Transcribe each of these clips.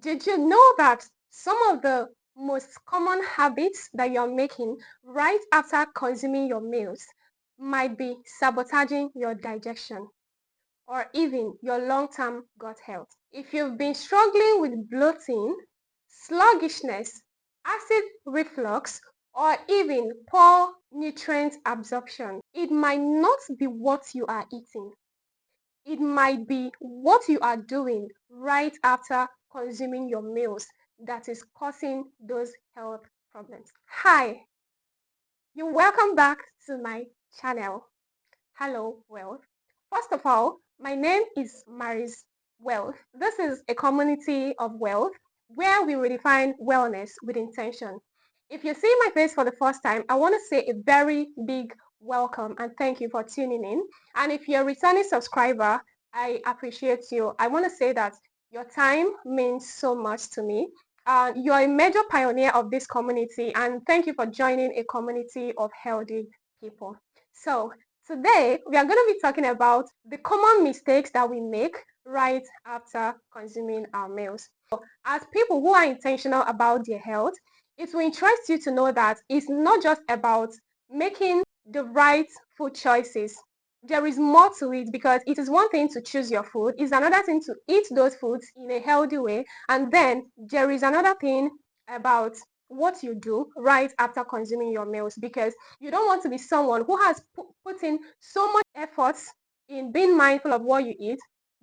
Did you know that some of the most common habits that you're making right after consuming your meals might be sabotaging your digestion or even your long-term gut health? If you've been struggling with bloating, sluggishness, acid reflux, or even poor nutrient absorption, it might not be what you are eating. It might be what you are doing right after consuming your meals that is causing those health problems. Hi, you're welcome back to my channel. Hello, Wealth. First of all, my name is Maris Wealth. This is a community of wealth where we redefine wellness with intention. If you see my face for the first time, I want to say a very big welcome and thank you for tuning in. And if you're a returning subscriber, I appreciate you. I want to say that your time means so much to me. You are a major pioneer of this community, and thank you for joining a community of healthy people. So, today, we are going to be talking about the common mistakes that we make right after consuming our meals. So, as people who are intentional about their health, it will interest you to know that it's not just about making the right food choices. There is more to it, because it is one thing to choose your food, it's another thing to eat those foods in a healthy way, and then there is another thing about what you do right after consuming your meals, because you don't want to be someone who has put in so much effort in being mindful of what you eat,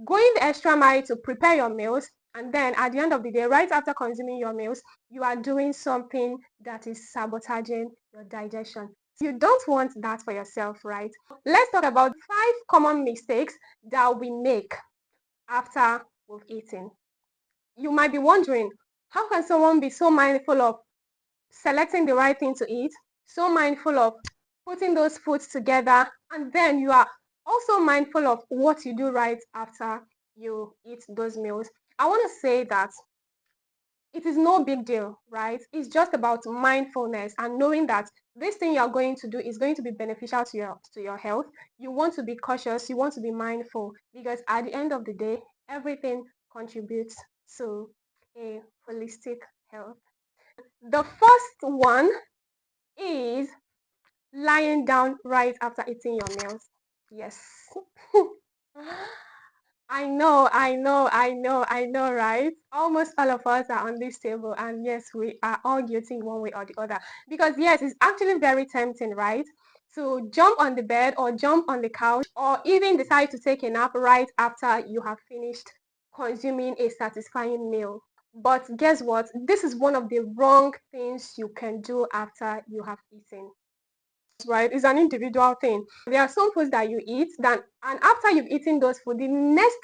going the extra mile to prepare your meals, and then at the end of the day, right after consuming your meals, you are doing something that is sabotaging your digestion. You don't want that for yourself, right? Let's talk about 5 common mistakes that we make after we've eaten. You might be wondering, how can someone be so mindful of selecting the right thing to eat, so mindful of putting those foods together, and then you are also mindful of what you do right after you eat those meals? I want to say that it is no big deal, right? It's just about mindfulness and knowing that this thing you're going to do is going to be beneficial to your health. You want to be cautious, you want to be mindful, because at the end of the day, everything contributes to a holistic health. The first one is lying down right after eating your meals. Yes. I know, right? Almost all of us are on this table, and yes, we are all guilty in one way or the other. Because, yes, it's actually very tempting, right? To jump on the bed or jump on the couch or even decide to take a nap right after you have finished consuming a satisfying meal. But guess what? This is one of the wrong things you can do after you have eaten, right? It's an individual thing. There are some foods that you eat that, and after you've eaten those food, the next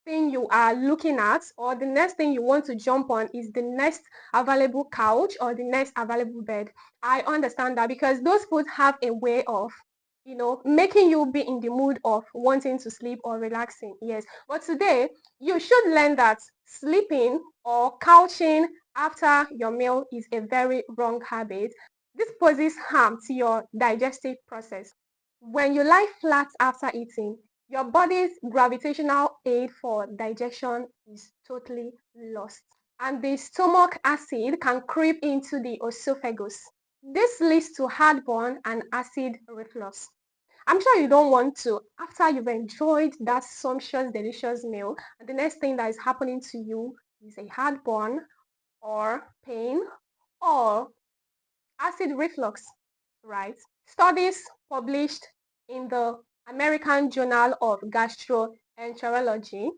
thing you are looking at or the next thing you want to jump on is the next available couch or the next available bed. I understand that, because those foods have a way of making you be in the mood of wanting to sleep or relaxing. Yes, but today you should learn that sleeping or couching after your meal is a very wrong habit. This poses harm to your digestive process. When you lie flat after eating, your body's gravitational aid for digestion is totally lost, and the stomach acid can creep into the esophagus. This leads to heartburn and acid reflux. I'm sure you don't want to, after you've enjoyed that sumptuous, delicious meal, and the next thing that is happening to you is a heartburn or pain or acid reflux, right? Studies published in the American Journal of Gastroenterology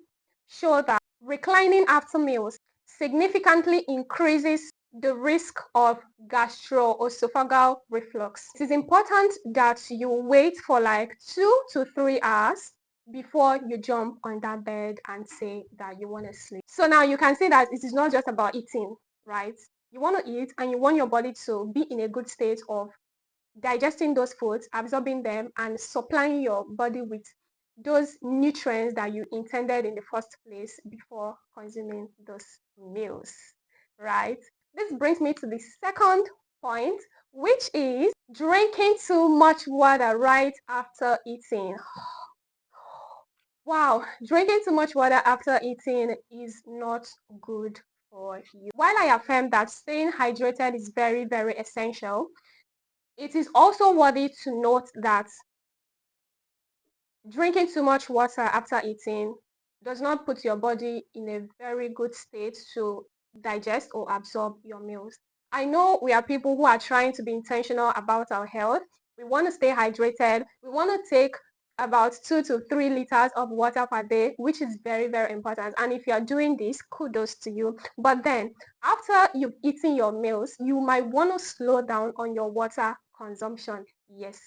show that reclining after meals significantly increases the risk of gastroesophageal reflux. It is important that you wait for like 2 to 3 hours before you jump on that bed and say that you want to sleep. So now you can see that it is not just about eating, right? You want to eat and you want your body to be in a good state of digesting those foods, absorbing them, and supplying your body with those nutrients that you intended in the first place before consuming those meals, right? This brings me to the second point, which is drinking too much water right after eating. Wow, drinking too much water after eating is not good for you. While I affirm that staying hydrated is very, very essential, it is also worthy to note that drinking too much water after eating does not put your body in a very good state to digest or absorb your meals. I know we are people who are trying to be intentional about our health. We want to stay hydrated. We want to take about 2 to 3 liters of water per day, which is very, very important. And if you are doing this, kudos to you. But then after you've eaten your meals, you might want to slow down on your water consumption. Yes.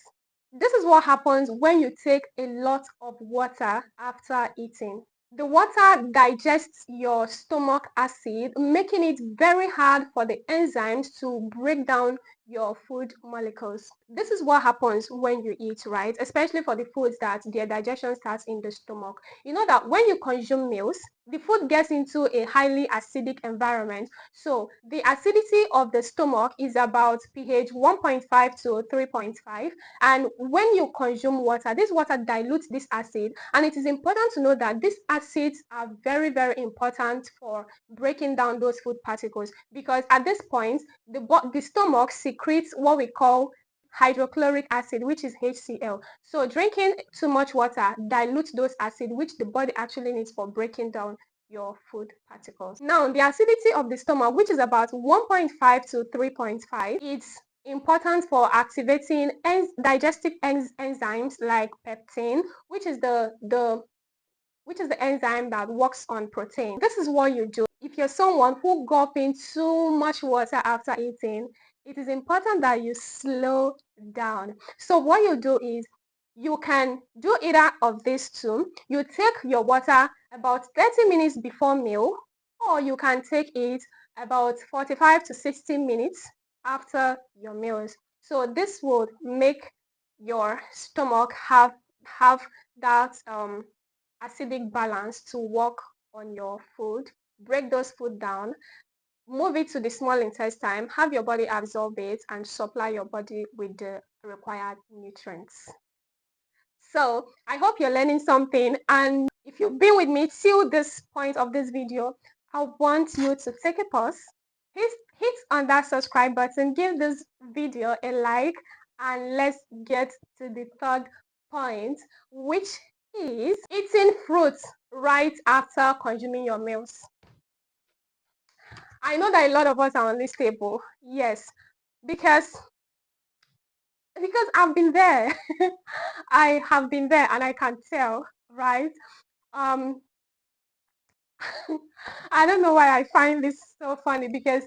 This is what happens when you take a lot of water after eating. The water digests your stomach acid, making it very hard for the enzymes to break down your food molecules. This is what happens when you eat, right? Especially for the foods that their digestion starts in the stomach. You know that when you consume meals, the food gets into a highly acidic environment. So the acidity of the stomach is about pH 1.5 to 3.5. And when you consume water, this water dilutes this acid. And it is important to know that these acids are very, very important for breaking down those food particles, because at this point, the stomach secretes what we call hydrochloric acid, which is HCl. So drinking too much water dilutes those acids, which the body actually needs for breaking down your food particles. Now, the acidity of the stomach, which is about 1.5 to 3.5, it's important for activating digestive enzymes like peptin, which is the enzyme that works on protein. This is what you do. If you're someone who gulping too much water after eating, it is important that you slow down. So what you do is you can do either of these two. You take your water about 30 minutes before meal, or you can take it about 45 to 60 minutes after your meals. So this would make your stomach have that acidic balance to work on your food, break those food down, move it to the small intestine, have your body absorb it, and supply your body with the required nutrients. So I hope you're learning something, and if you've been with me till this point of this video, I want you to take a pause, hit on that subscribe button, give this video a like, and let's get to the third point, which is eating fruits right after consuming your meals. I know that a lot of us are on this table. Yes, because I've been there. I have been there and I can tell, right? Um, I don't know why I find this so funny, because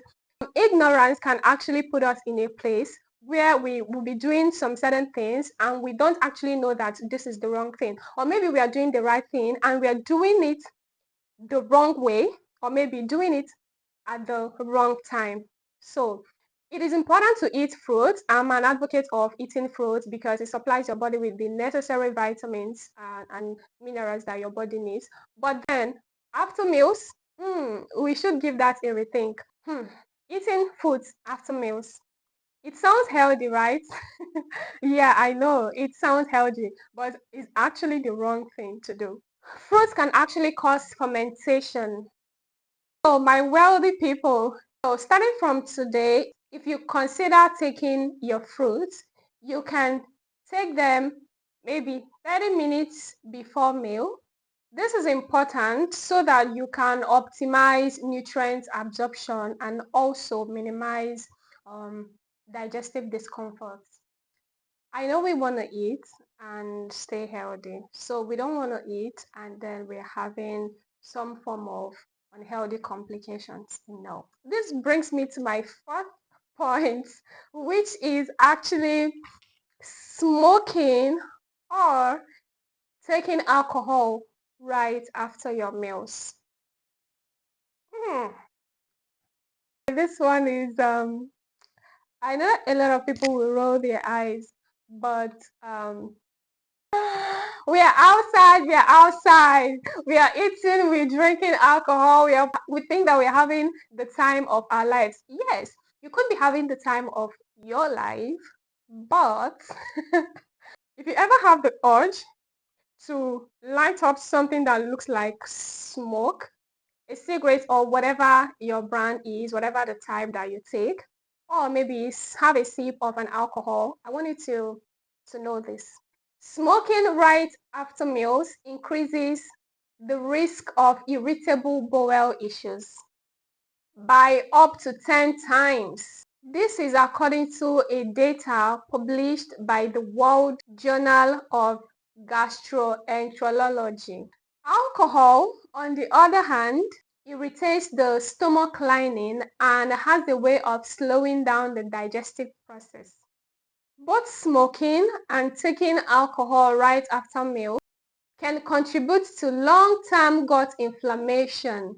ignorance can actually put us in a place where we will be doing some certain things and we don't actually know that this is the wrong thing. Or maybe we are doing the right thing and we are doing it the wrong way, or maybe doing it at the wrong time. So it is important to eat fruits. I'm an advocate of eating fruits because it supplies your body with the necessary vitamins and minerals that your body needs. But then after meals, we should give that a rethink. Eating foods after meals. It sounds healthy, right? Yeah, I know it sounds healthy, but it's actually the wrong thing to do. Fruits can actually cause fermentation. So my wealthy people, so starting from today, if you consider taking your fruits, you can take them maybe 30 minutes before meal. This is important so that you can optimize nutrient absorption and also minimize digestive discomfort. I know we want to eat and stay healthy, so we don't want to eat and then we're having some form of unhealthy complications. No. This brings me to my fourth point, which is actually smoking or taking alcohol right after your meals. This one is I know a lot of people will roll their eyes, but we are outside, we are eating, we're drinking alcohol, we think that we're having the time of our lives. Yes, you could be having the time of your life, but if you ever have the urge to light up something that looks like smoke, a cigarette or whatever your brand is, whatever the type that you take, or maybe have a sip of an alcohol. I want you to know this. Smoking right after meals increases the risk of irritable bowel issues by up to 10 times. This is according to a data published by the World Journal of Gastroenterology. Alcohol, on the other hand, irritates the stomach lining and has a way of slowing down the digestive process. Both smoking and taking alcohol right after meals can contribute to long-term gut inflammation.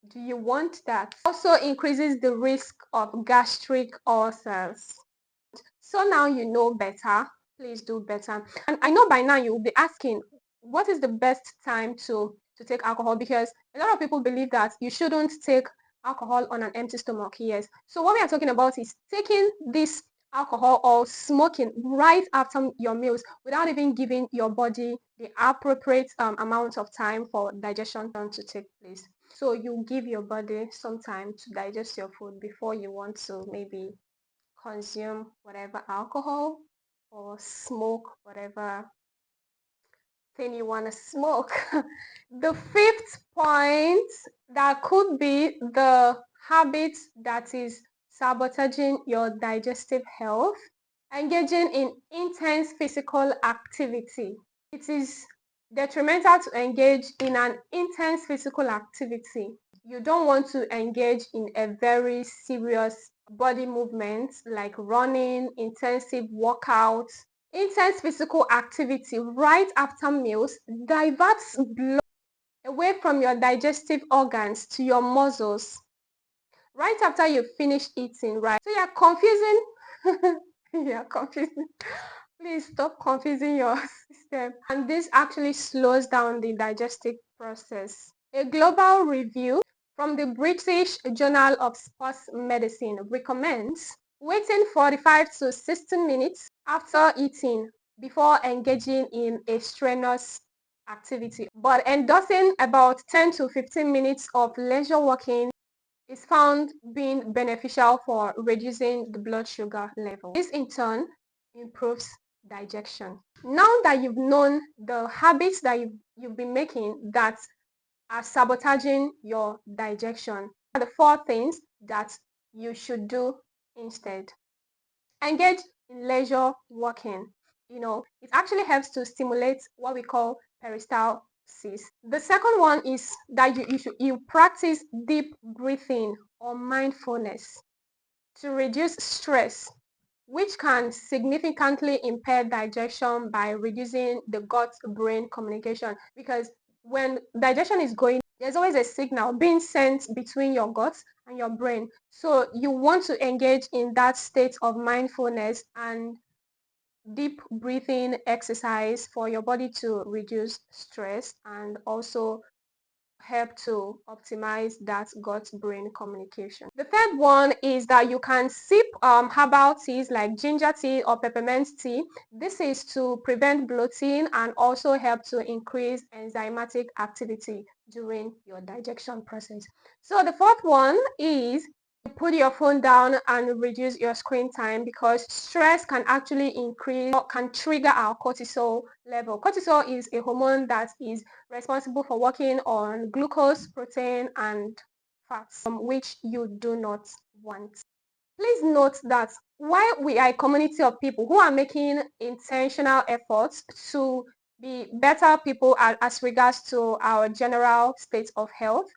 Do you want that? Also increases the risk of gastric ulcers. So now you know better. Please do better. And I know by now you will be asking, what is the best time to take alcohol? Because a lot of people believe that you shouldn't take alcohol on an empty stomach. Yes. So what we are talking about is taking this alcohol or smoking right after your meals without even giving your body the appropriate amount of time for digestion to take place. So you give your body some time to digest your food before you want to maybe consume whatever alcohol or smoke whatever thing you want to smoke. The fifth point that could be the habit that is sabotaging your digestive health, engaging in intense physical activity. It is detrimental to engage in an intense physical activity. You don't want to engage in a very serious body movement like running, intensive workouts. Intense physical activity right after meals diverts blood away from your digestive organs to your muscles right after you finish eating, right? So you're confusing. You're confusing. Please stop confusing your system. And this actually slows down the digestive process. A global review from the British Journal of Sports Medicine recommends waiting 45 to 60 minutes after eating before engaging in a strenuous activity, but endorsing about 10 to 15 minutes of leisure walking is found being beneficial for reducing the blood sugar level. This in turn improves digestion. Now that you've known the habits that you've been making that are sabotaging your digestion, the four things that you should do instead. Engage in leisure walking. It actually helps to stimulate what we call peristalsis. The second one is that you practice deep breathing or mindfulness to reduce stress, which can significantly impair digestion by reducing the gut-brain communication. Because when digestion is going, there's always a signal being sent between your gut and your brain. So you want to engage in that state of mindfulness and deep breathing exercise for your body to reduce stress and also help to optimize that gut-brain communication. The third one is that you can sip herbal teas like ginger tea or peppermint tea. This is to prevent bloating and also help to increase enzymatic activity during your digestion process. So the fourth one is put your phone down and reduce your screen time, because stress can actually increase or can trigger our cortisol level. Cortisol is a hormone that is responsible for working on glucose, protein, and fats, which you do not want. Please note that while we are a community of people who are making intentional efforts to be better people as regards to our general state of health,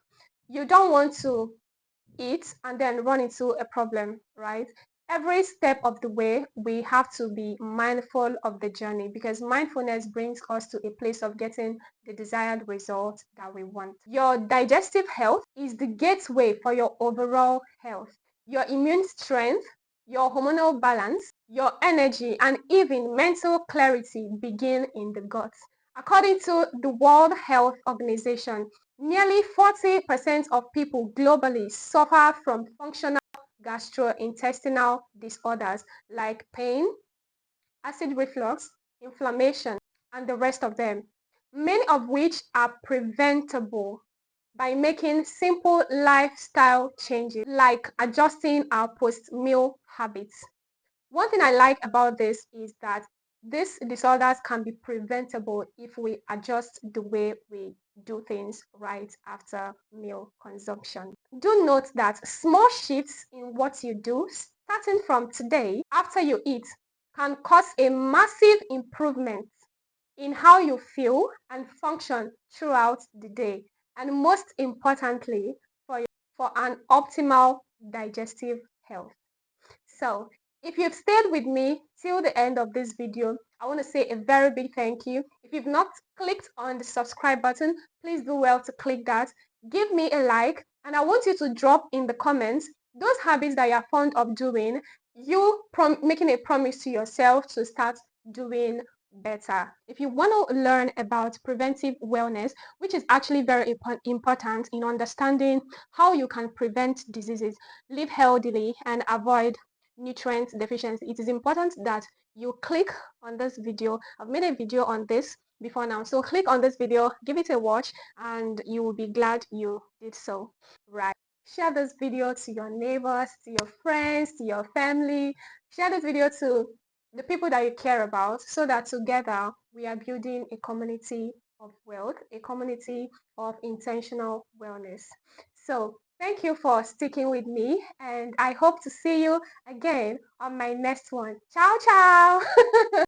you don't want to eat and then run into a problem, right? Every step of the way, we have to be mindful of the journey, because mindfulness brings us to a place of getting the desired result that we want. Your digestive health is the gateway for your overall health. Your immune strength, your hormonal balance, your energy, and even mental clarity begin in the gut. According to the World Health Organization, nearly 40% of people globally suffer from functional gastrointestinal disorders like pain, acid reflux, inflammation, and the rest of them, many of which are preventable. by making simple lifestyle changes like adjusting our post-meal habits. One thing I like about this is that these disorders can be preventable if we adjust the way we do things right after meal consumption. Do note that small shifts in what you do starting from today after you eat can cause a massive improvement in how you feel and function throughout the day, and most importantly, for an optimal digestive health. So, if you've stayed with me till the end of this video, I want to say a very big thank you. If you've not clicked on the subscribe button, please do well to click that. Give me a like, and I want you to drop in the comments those habits that you're fond of doing, making a promise to yourself to start doing better. If you want to learn about preventive wellness, which is actually very important in understanding how you can prevent diseases, live healthily, and avoid nutrient deficiency, it is important that you click on this video. I've made a video on this before now, so click on this video, give it a watch, and you will be glad you did so. Right, share this video to your neighbors, to your friends, to your family. Share this video to the people that you care about, so that together we are building a community of wealth, a community of intentional wellness. So thank you for sticking with me, and I hope to see you again on my next one. Ciao, ciao.